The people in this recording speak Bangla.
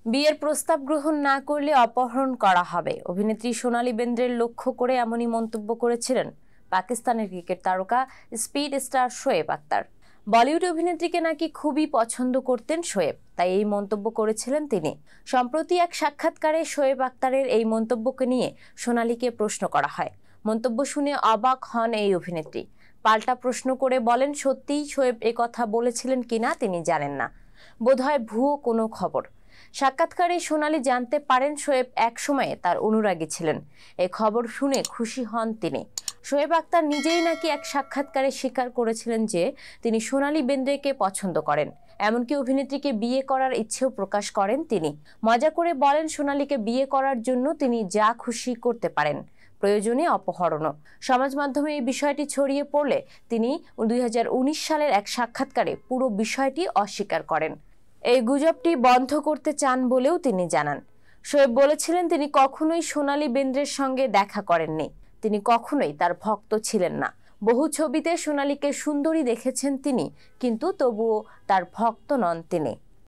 বিয়ের প্রস্তাব গ্রহণ না করলে অপহরণ করা হবে, অভিনেত্রী সোনালী বেন্দ্রের লক্ষ্য করে এমনই মন্তব্য করেছিলেন পাকিস্তানের ক্রিকেট তারকা স্পিড স্টার শোয়েব আক্তার। বলিউড অভিনেত্রীকে নাকি খুবই পছন্দ করতেন শোয়েব, তাই এই মন্তব্য করেছিলেন তিনি। সম্প্রতি এক সাক্ষাৎকারে শোয়েব আক্তারের এই মন্তব্যকে নিয়ে সোনালীকে প্রশ্ন করা হয়। মন্তব্য শুনে অবাক হন এই অভিনেত্রী। পাল্টা প্রশ্ন করে বলেন, সত্যিই শোয়েব কথা বলেছিলেন কিনা তিনি জানেন না, বোধহয় ভুয়ো কোনো খবর। সাক্ষাৎকারে সোনালী জানতে পারেন শোয়েব এক সময়ে তার অনুরাগী ছিলেন। এই খবর শুনে খুশি হন তিনি। শোয়েব আক্তার নিজেই নাকি এক সাক্ষাৎকারে স্বীকার করেছিলেন যে তিনি সোনালী বেন্দ্রেকে পছন্দ করেন, এমনকি অভিনেত্রীকে বিয়ে করার ইচ্ছেও প্রকাশ করেন তিনি। মজা করে বলেন, সোনালীকে বিয়ে করার জন্য তিনি যা খুশি করতে পারেন, প্রয়োজনে অপহরণও। সমাজ মাধ্যমে এই বিষয়টি ছড়িয়ে পড়লে তিনি 2019 সালের এক সাক্ষাৎকারে পুরো বিষয়টি অস্বীকার করেন। এই গুজবটি বন্ধ করতে চান বলেও তিনি জানান। শোয়েব বলেছিলেন, তিনি কখনোই সোনালী বেন্দ্রের সঙ্গে দেখা করেননি, তিনি কখনোই তার ভক্ত ছিলেন না। বহু ছবিতে সোনালীকে সুন্দরী দেখেছেন তিনি, কিন্তু তবুও তার ভক্ত নন তিনি।